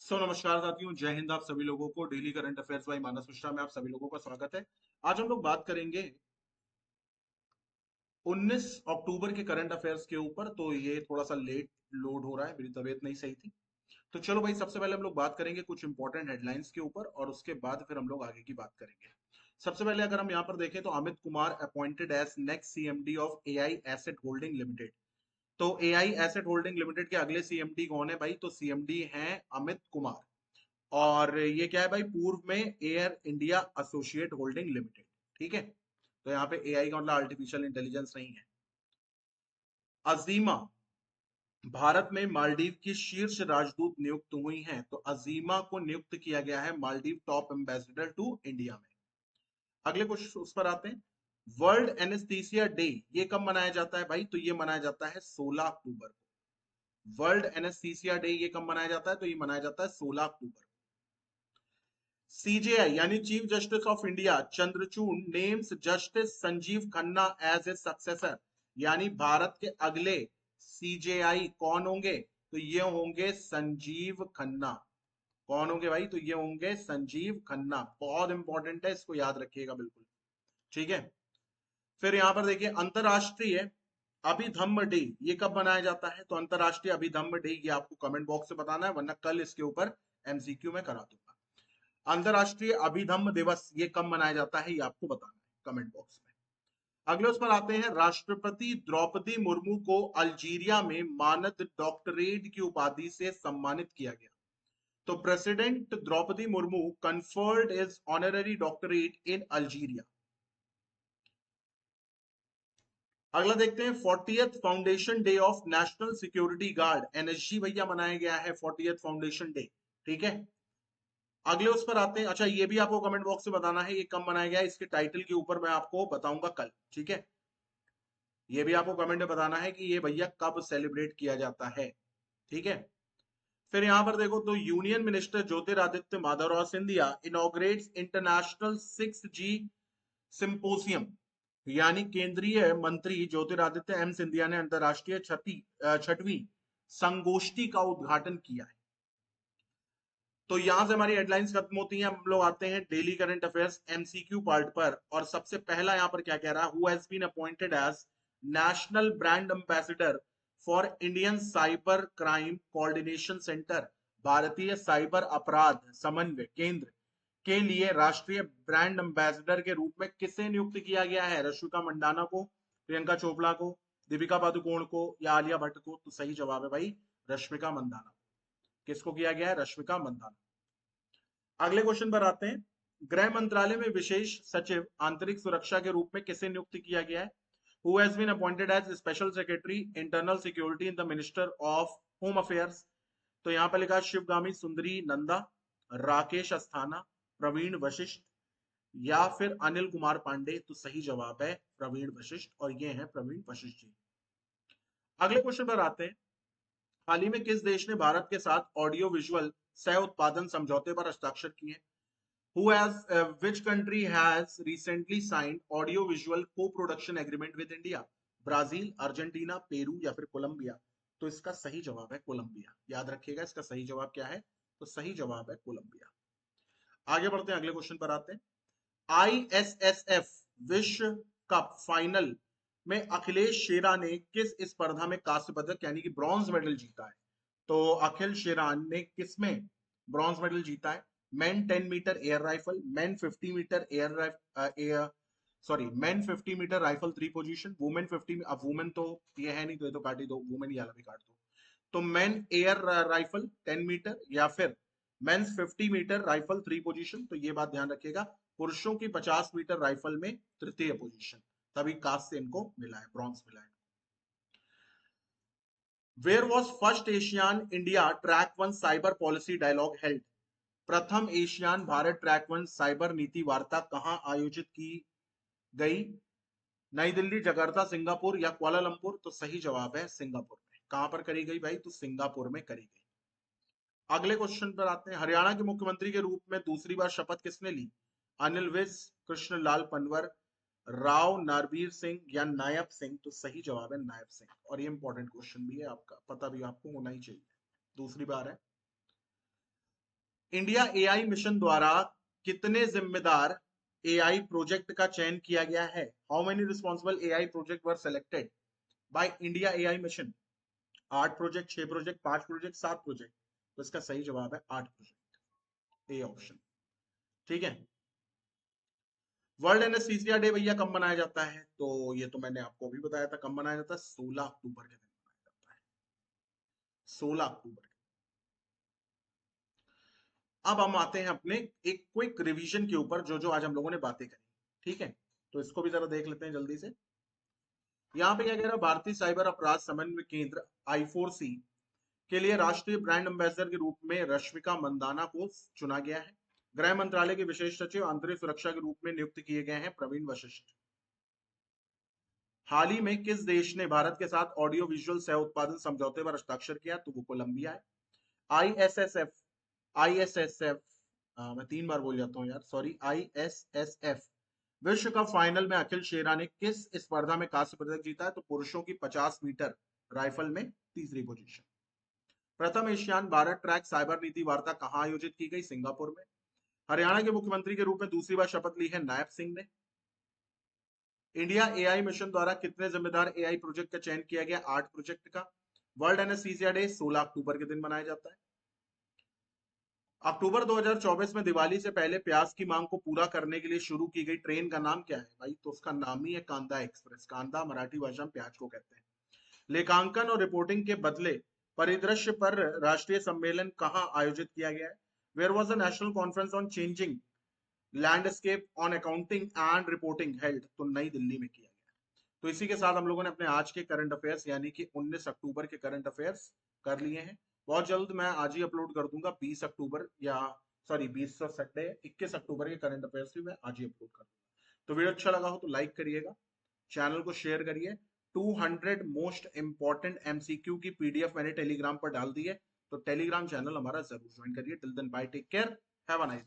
नमस्कार साथियों, जय हिंद। आप सभी लोगों को डेली करंट अफेयर्स बाय मानस मिश्रा में आप सभी लोगों का स्वागत है। आज हम लोग बात करेंगे 19 अक्टूबर के करंट अफेयर्स के ऊपर। तो ये थोड़ा सा लेट लोड हो रहा है, मेरी तबीयत नहीं सही थी। तो चलो भाई, सबसे पहले हम लोग बात करेंगे कुछ इंपॉर्टेंट हेडलाइंस के ऊपर और उसके बाद फिर हम लोग आगे की बात करेंगे। सबसे पहले अगर हम यहाँ पर देखें तो Amit Kumar appointed as next CMD of AI asset holding limited. तो एआई एसेट होल्डिंग लिमिटेड के अगले सीएमडी कौन है भाई? तो सीएमडी हैं अमित कुमार। और ये क्या है भाई? पूर्व में air India associate holding limited. ठीक है, तो यहाँ पे एआई का मतलब आर्टिफिशियल इंटेलिजेंस नहीं है। अजीमा भारत में मालदीव की शीर्ष राजदूत नियुक्त हुई हैं। तो अजीमा को नियुक्त किया गया है Maldives top ambassador to India में। अगले कुछ उस पर आते हैं। वर्ल्ड एनेस्थीसिया डे ये कब मनाया जाता है भाई? तो ये मनाया जाता है 16 अक्टूबर को। वर्ल्ड एनेस्थीसिया डे ये कब मनाया जाता है? तो ये मनाया जाता है 16 अक्टूबर। सीजेआई यानी chief justice of India Chandrachud names justice Sanjiv Khanna as a successor. यानी भारत के अगले सीजेआई कौन होंगे? तो ये होंगे संजीव खन्ना। कौन होंगे भाई? तो ये होंगे संजीव खन्ना। बहुत इंपॉर्टेंट है, इसको याद रखिएगा बिल्कुल। ठीक है, फिर यहां पर देखिए अंतरराष्ट्रीय अभिधम्म डे ये कब मनाया जाता है? तो अंतरराष्ट्रीय अभिधम्म डे ये आपको कमेंट बॉक्स से बताना है, वरना कल इसके ऊपर एमसीक्यू में करा दूंगा। अंतरराष्ट्रीय अभिधम्म दिवस ये कब मनाया जाता है? ये आपको बताना है कमेंट बॉक्स में। अगले उस पर आते हैं। राष्ट्रपति द्रौपदी मुर्मू को अल्जीरिया में मानद डॉक्टरेट की उपाधि से सम्मानित किया गया। तो president Droupadi Murmu conferred is honorary doctorate in Algeria. अगला देखते हैं 40th foundation day of national security guard NSG भैया मनाया गया है 40th फाउंडेशन डे। ठीक है, अगले उस पर आते हैं। अच्छा, ये भी आपको कमेंट बॉक्स में बताना है ये कब मनाया गया है। इसके टाइटल के ऊपर मैं आपको बताऊंगा कल। ठीक है, ये भी आपको कमेंट में बताना है कि ये भैया कब सेलिब्रेट किया जाता है। ठीक है, फिर यहां पर देखो तो union minister Jyotiraditya Madhavrao Scindia inaugurates international 6G symposium. यानी केंद्रीय मंत्री ज्योतिरादित्य एम सिंधिया ने अंतरराष्ट्रीय छठवीं संगोष्ठी का उद्घाटन किया है। तो यहां से हमारी हेडलाइंस खत्म होती हैं। हम लोग आते हैं daily current affairs MCQ part पर। और सबसे पहला यहां पर क्या कह रहा है? Who has been appointed as national brand ambassador for Indian cyber crime coordination centre. भारतीय साइबर अपराध समन्वय केंद्र के लिए राष्ट्रीय ब्रांड एम्बेसडर के रूप में किसे नियुक्त किया गया है? रश्मिका मंडाना को, प्रियंका चोपड़ा को, दीपिका पादुकोण को या आलिया भट्ट को? तो सही जवाब है भाई रश्मिका मंदाना। किसको किया गया है? रश्मिका मंदाना। अगले क्वेश्चन पर आते हैं। गृह मंत्रालय में विशेष सचिव आंतरिक सुरक्षा के रूप में किसे नियुक्त किया गया है? Who has been appointed as special secretary internal security in the minister of home affairs. तो यहां पर लिखा शिवगामी सुंदरी नंदा, राकेश अस्थाना, प्रवीण वशिष्ठ या फिर अनिल कुमार पांडे। तो सही जवाब है प्रवीण वशिष्ठ, और ये हैं प्रवीण वशिष्ठ जी। अगले क्वेश्चन पर आते हैं। हाल ही में किस देश ने भारत के साथ ऑडियो विजुअल सह उत्पादन समझौते पर हस्ताक्षर किए? Who has which country has recently signed audio visual co-production agreement with India? Brazil, Argentina, Peru या फिर कोलंबिया? तो इसका सही जवाब है कोलंबिया। याद रखिएगा इसका सही जवाब क्या है? तो सही जवाब है कोलंबिया। आगे बढ़ते हैं, अगले क्वेश्चन पर आते हैं। आईएसएसएफ विश्व कप फाइनल में अखिलेश शेरा ने किस स्पर्धा में कांस्य पदक यानी कि ब्रॉन्ज मेडल जीता है? तो अखिल शेरान ने किसमें ब्रॉन्ज मेडल जीता है? Men 10 metre air rifle, men 50 metre air sorry men 50 metre rifle 3 position, women 50। अब वुमेन तो ये है नहीं, तो ये तो काट ही दो, वुमेन ये वाला भी काट दो। तो मेन एयर राइफल 10 मीटर या फिर मेंस 50 मीटर राइफल 3 पोजीशन। तो ये बात ध्यान रखिएगा, पुरुषों की 50 मीटर राइफल में तृतीय पोजीशन, तभी कांस्य इनको मिला है, ब्रॉन्ज मिला है। Where was first ASEAN India track one cyber policy dialogue held? प्रथम ASEAN Bharat track one cyber नीति वार्ता कहां आयोजित की गई? नई दिल्ली, जकार्ता, सिंगापुर या कुआलालंपुर? तो सही जवाब है सिंगापुर में। कहां पर करी गई भाई? तो सिंगापुर में करी गई। अगले क्वेश्चन पर आते हैं। हरियाणा के मुख्यमंत्री के रूप में दूसरी बार शपथ किसने ली? अनिल विज, कृष्णलाल पनवर, राव नरबीर सिंह या नायब सिंह? तो सही जवाब है नायब सिंह। और ये इंपॉर्टेंट क्वेश्चन भी है, आपका पता भी आपको होना ही चाहिए, दूसरी बार है। इंडिया एआई मिशन द्वारा कितने जिम्मेदार एआई प्रोजेक्ट का चयन किया गया है? How many responsible AI project were selected by India AI mission? 8 project, 6 project, 5 project, 7 project? तो इसका सही जवाब है 8 प्रोजेक्ट, ए ऑप्शन। ठीक है। वर्ल्ड एनेस्थीसिया डे भैया कब मनाया जाता है? तो ये तो मैंने आपको अभी बताया था, कब मनाया जाता है? 16 अक्टूबर के दिन मनाया जाता है, 16 अक्टूबर। अब हम आते हैं अपने एक क्विक रिवीजन के ऊपर, जो जो आज हम लोगों ने बातें करी। ठीक है, तो इसको भी जरा देख लेते हैं जल्दी से। यहाँ पे क्या कह रहा है, भारतीय साइबर अपराध समन्वय केंद्र I4C के लिए राष्ट्रीय ब्रांड एम्बेसडर के रूप में रश्मिका मंदाना को चुना गया है। गृह मंत्रालय के विशेष सचिव आंतरिक सुरक्षा के रूप में नियुक्त किए गए हैं प्रवीण वशिष्ठ। हाल ही में किस देश ने भारत के साथ ऑडियो विजुअल सह उत्पादन समझौते पर हस्ताक्षर किया? तो वो कोलंबिया है। आईएसएसएफ आईएसएसएफ मैं 3 बार बोल जाता हूँ यार, सॉरी, आईएसएसएफ विश्व कप फाइनल में अखिल शेरा ने किस स्पर्धा में कांस्य पदक जीता है? तो पुरुषों की 50 मीटर राइफल में तीसरी पोजीशन। प्रथम एशियान भारत ट्रैक साइबर नीति वार्ता कहां आयोजित की गई? सिंगापुर में। हरियाणा के मुख्यमंत्री के रूप में दूसरी बार शपथ ली है नायब सिंह ने। इंडिया एआई मिशन द्वारा कितने जिम्मेदार एआई प्रोजेक्ट का चयन किया गया? 8 प्रोजेक्ट का। वर्ल्ड एनेस्थीसिया डे 16 अक्टूबर के दिन मनाया जाता है। अक्टूबर 2024 में दिवाली से पहले प्याज की मांग को पूरा करने के लिए शुरू की गई ट्रेन का नाम क्या है? भाई, तो उसका नाम ही है कांदा एक्सप्रेस। कांदा मराठी भाषा में प्याज को कहते हैं। लेखांकन और रिपोर्टिंग के बदले परिदृश्य पर राष्ट्रीय सम्मेलन कहां आयोजित किया गया है? Where was the national conference on changing landscape on accounting and reporting held? तो नई दिल्ली में किया गया। तो इसी के साथ हम लोगों ने अपने आज के करंट अफेयर्स यानी कि 19 अक्टूबर के करंट अफेयर्स कर लिए हैं। बहुत जल्द मैं आज ही अपलोड कर दूंगा 20 अक्टूबर या सॉरी 20 सैटरडे 21 अक्टूबर के करंट अफेयर्स भी मैं आज ही अपलोड कर दूंगा। तो वीडियो अच्छा लगा हो तो लाइक करिएगा, चैनल को शेयर करिए। 200 मोस्ट इंपॉर्टेंट एमसीक्यू की पीडीएफ मैंने टेलीग्राम पर डाल दी है, तो टेलीग्राम चैनल हमारा जरूर ज्वाइन करिए। Till then bye, take care, have a nice